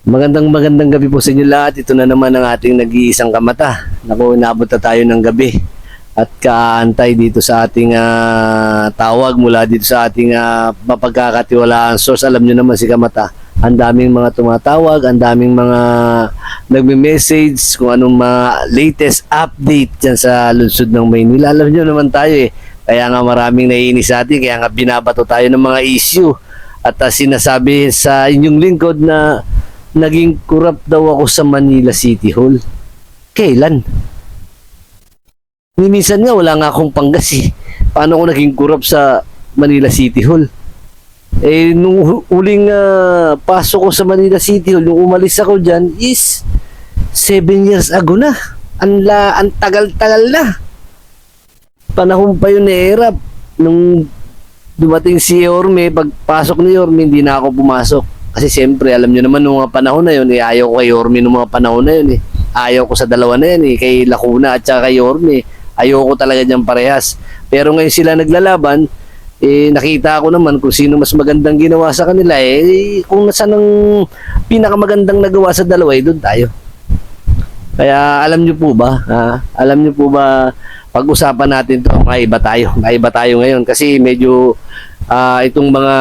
Magandang gabi po sa inyo lahat. Ito na naman ang ating nag-iisang kamata. Naku, inabot na tayo ng gabi at kaantay dito sa ating tawag mula dito sa ating mapagkakatiwalaan source. Alam nyo naman si kamata, ang daming mga tumatawag, ang daming mga nagme-message kung anong mga latest update dyan sa lungsod ng Maynila. Alam nyo naman tayo kaya nga maraming naiinis sa atin, kaya nga binabato tayo ng mga issue at sinasabi sa inyong lingkod na naging corrupt daw ako sa Manila City Hall. Kailan? Minsan nga wala nga akong panggas Paano ako naging corrupt sa Manila City Hall? Nung huling pasok ko sa Manila City Hall, nung umalis ako dyan is 7 years ago na. Ang tagal-tagal na. Panahon pa yun era. Nung dumating si Yorme, pagpasok ni Yorme, hindi na ako pumasok. Kasi siyempre, alam nyo naman nung mga panahon na yun, ayaw ko kay Yorme nung mga panahon na yun Ayaw ko sa dalawa na yun kay Lacuna at saka kay Yorme. Ayaw ko talaga dyan parehas. Pero ngayon sila naglalaban, nakita ko naman kung sino mas magandang ginawa sa kanila. Kung nasaan ang pinakamagandang nagawa sa dalawa, doon tayo. Kaya alam nyo po ba, pag-usapan natin to, maiba tayo ngayon. Kasi medyo itong mga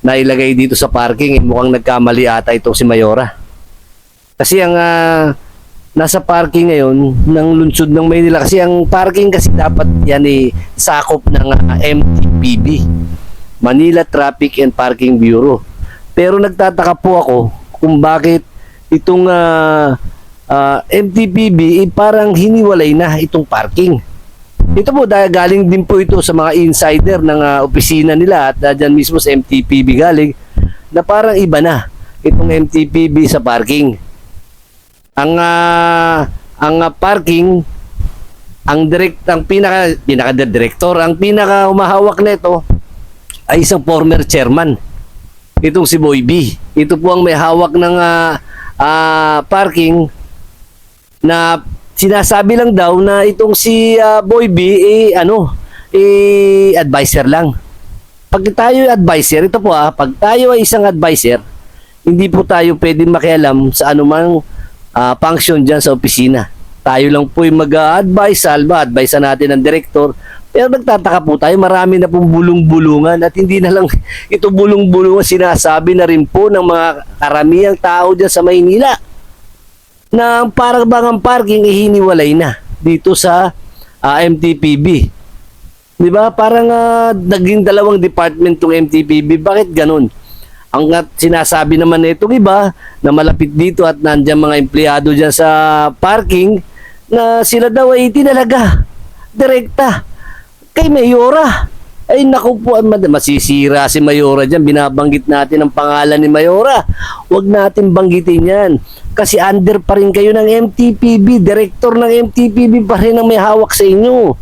nailagay dito sa parking, mukhang nagkamali ata itong si Mayora. Kasi ang nasa parking ngayon ng lungsod ng Maynila, kasi ang parking kasi dapat yan sakop ng MTPB, Manila Traffic and Parking Bureau. Pero nagtataka po ako kung bakit itong MTPB parang hiniwalay na itong parking. Ito po dahil galing din po ito sa mga insider ng opisina nila at dyan mismo sa MTPB galing na parang iba na itong MTPB sa parking. Ang parking, ang pinaka-director, ang pinaka umahawak nito ay isang former chairman. Itong si Boy B. Ito po ang may hawak ng parking na sinasabi lang daw na itong si Boy B advisor lang. Pag tayo advisor, ito po pag tayo ay isang advisor, hindi po tayo pwedeng makialam sa anumang function dyan sa opisina. Tayo lang po yung mag-advise, advise natin ng director. Pero nagtataka po tayo, marami na pong bulong-bulungan at hindi na lang ito bulong-bulungan, sinasabi na rin po ng mga karamihang tao dyan sa Maynila na parang bang ang parking hiniwalay na dito sa MTPB. Di ba? Parang naging dalawang department tong MTPB. Bakit ganun? Ang sinasabi naman itong iba na malapit dito at nandiyan mga empleyado dyan sa parking na sila daw ay tinalaga direkta kay Mayora. Ay naku po, masisira si Mayora dyan. Binabanggit natin ang pangalan ni Mayora. Huwag natin banggitin yan. Kasi under pa rin kayo ng MTPB. Director ng MTPB pa rin ang may hawak sa inyo.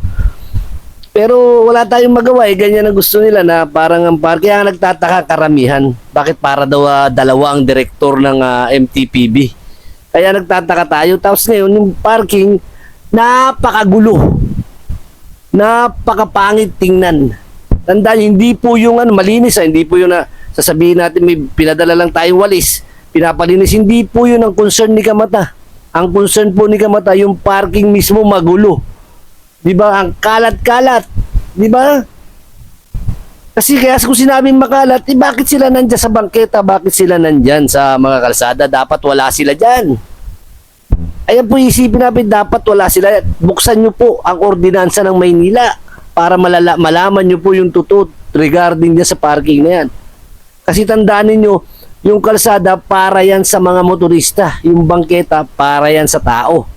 Pero wala tayong magawa. Ganyan ang gusto nila na parang ang parking. Kaya nagtataka karamihan. Bakit para daw dalawa ang director ng MTPB? Kaya nagtataka tayo. Tapos ngayon yung parking, napakagulo. Napakapangit tingnan. Tandaan, hindi po yung malinis hindi po yung sasabihin natin may pinadala lang tayong walis, pinapalinis, hindi po yun ang concern ni Kamata. Ang concern po ni Kamata, yung parking mismo magulo. Di ba? Ang kalat-kalat. Di ba? Kasi kaya kung sinabing makalat, bakit sila nandyan sa bangketa? Bakit sila nandyan sa mga kalsada? Dapat wala sila dyan. Ayan po isipin natin, dapat wala sila. Buksan nyo po ang ordinansa ng Maynila para malaman nyo po yung totoo regarding dyan sa parking na yan. Kasi tandaan niyo, yung kalsada para yan sa mga motorista, yung bangketa para yan sa tao.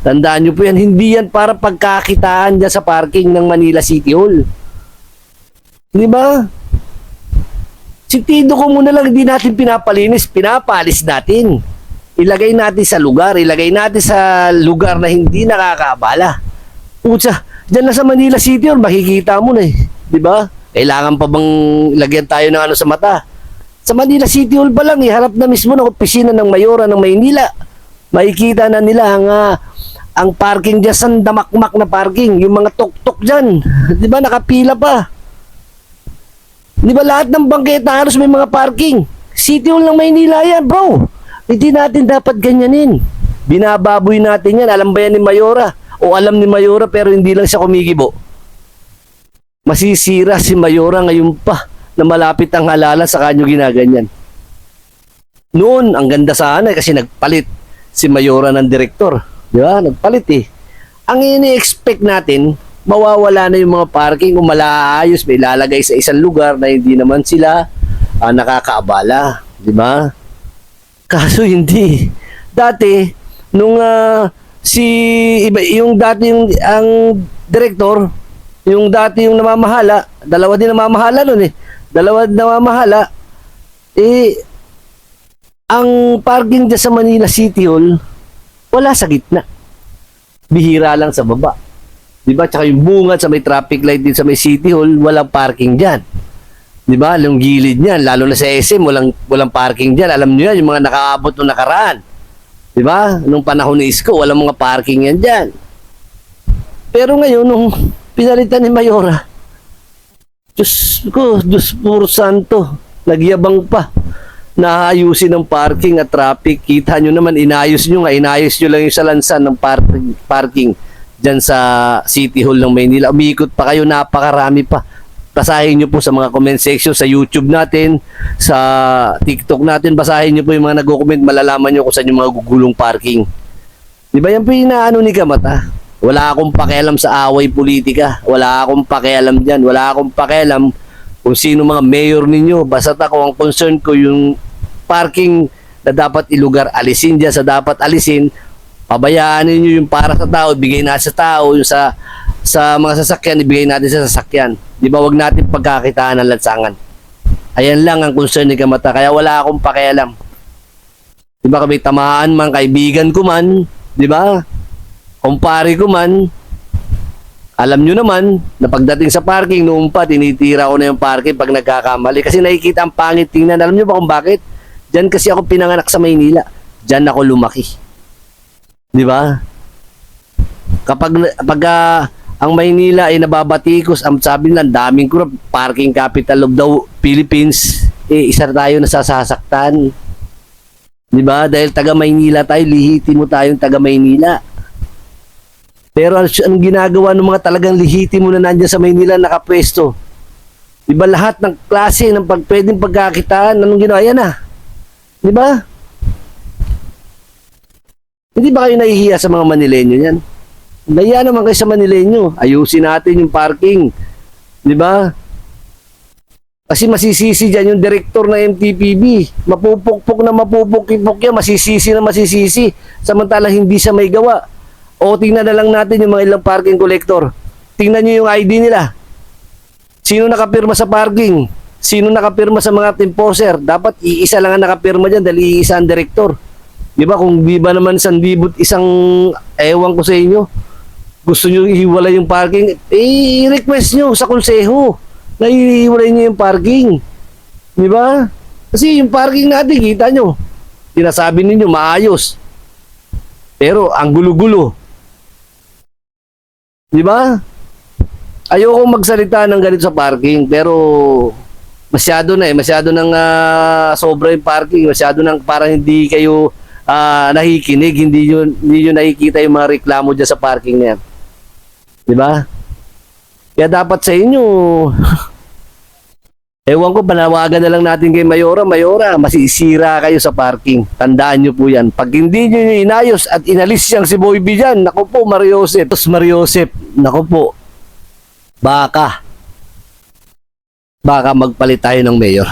Tandaan nyo po yan, hindi yan para pagkakitaan dyan sa parking ng Manila City Hall. Di ba? Sentido ko muna lang, hindi natin pinapalinis, pinapalis natin. Ilagay natin sa lugar na hindi nakakaabala. Putsa, dyan na sa Manila City Hall, makikita mo na di ba? Kailangan pa bang lagyan tayo ng sa mata? Sa Manila City Hall pa lang, harap na mismo ng opisina ng Mayora ng Maynila. Makikita na nila ang parking dyan, sa damakmak na parking, yung mga tuk-tuk dyan. Di ba, nakapila pa. Di ba lahat ng bangketa halos may mga parking? City Hall ng Maynila yan, bro. Hindi natin dapat ganyanin. Binababoy natin yan. Alam ba yan ni Mayora? O alam ni Mayora pero hindi lang siya kumikibo. Masisira si Mayora ngayon pa na malapit ang halala sa kanyo ginaganyan. Noon, ang ganda sana kasi nagpalit si Mayora ng direktor. Di ba? Nagpalit eh. Ang ini-expect natin, mawawala na yung mga parking kung malaayos, may lalagay sa isang lugar na hindi naman sila nakakaabala. Di ba? Kaso hindi. Dati, nung yung dati yung ang direktor, yung dati yung namamahala, dalawa din namamahala nun eh. Dalawa namamahala, ang parking dyan sa Manila City Hall, wala sa gitna. Bihira lang sa baba. Diba? Tsaka yung bungad sa may traffic light din sa may City Hall, walang parking dyan. Diba? Yung gilid niyan, lalo na sa SM, walang parking dyan. Alam niyo yan, yung mga nakaabot nung nakaraan. Diba? Nung panahon ni Isko, walang mga parking yan dyan. Pero ngayon, nung pinalitan ni Mayora, Diyos ko, Diyos puro santo, nagyabang pa. Naayusin ng parking at traffic. Kita nyo naman, inayos nyo lang yung salansan ng parking dyan sa City Hall ng Maynila. Umiikot pa kayo, napakarami pa. Basahin nyo po sa mga comment section sa YouTube natin, sa TikTok natin. Basahin nyo po yung mga nag-comment, malalaman nyo kung saan yung mga gugulong parking. Di ba yan po yung inaano ni Kamata? Wala akong pakialam sa away politika. Wala akong pakialam dyan. Wala akong pakialam kung sino mga mayor ninyo. Basta ako, ang concern ko yung parking na dapat ilugar, alisin dyan sa dapat alisin. Pabayaan ninyo yung para sa tao, ibigay na sa tao. Yung sa mga sasakyan, ibigay natin sa sasakyan. Di ba, wag natin pagkakitaan ng lansangan. Ayan lang ang concern ni Kamata. Kaya wala akong pakialam. Di ba, kami tamaan man, kaibigan ko man, di ba? Kumpare ko man, alam nyo naman na pagdating sa parking, noon pa, tinitira ko na yung parking pag nagkakamali. Kasi nakikita ang pangit tingnan. Alam nyo ba kung bakit? Diyan kasi ako pinanganak sa Maynila. Diyan ako lumaki. Di ba? Kapag ang Maynila ay nababatikos, ang sabi nila, daming kurap, parking capital of the Philippines, isa tayo nasasaktan. Di ba? Dahil taga Maynila tayo, lihitin mo tayong taga Maynila. Pero ang ginagawa ng mga talagang lihitin mo na nandiyan sa Maynila nakapwesto? Di ba lahat ng klase ng pwedeng pagkakitaan, anong ginawa? Yan na. Di ba? Hindi ba kayo nahihiya sa mga Manileño yan? Nahiya naman kayo sa Manileño. Ayusin natin yung parking. Di ba? Kasi masisisi dyan yung direktor ng MTPB. Mapupukpok yan. Masisisi na masisisi. Samantalang hindi siya may gawa. O tingnan na lang natin yung mga ilang parking collector. Tingnan nyo yung ID nila. Sino nakapirma sa parking? Sino nakapirma sa mga enforcer? Dapat iisa lang ang nakapirma dyan dahil iisa ang direktor. Di ba? Kung di ba naman sandibot isang ewan ko sa inyo, gusto nyo ihiwalay yung parking, i-request nyo sa konseho na ihiwalay nyo yung parking. Di ba? Kasi yung parking natin, kita nyo, sinasabi ninyo maayos. Pero ang gulo-gulo. Di ba? Ayoko magsalita ng ganito sa parking, pero masyado nang sobra yung parking, masyado nang parang hindi kayo nakikinig, hindi nyo nakikita yung mga reklamo dyan sa parking na yan. Di ba? Kaya dapat sa inyo, ewan ko, panawagan na lang natin kay Mayora, masisira kayo sa parking. Tandaan nyo po yan. Pag hindi nyo inayos at inalis siyang si Boy B dyan, naku po, Mariosep, naku po, baka magpalit tayo ng mayor.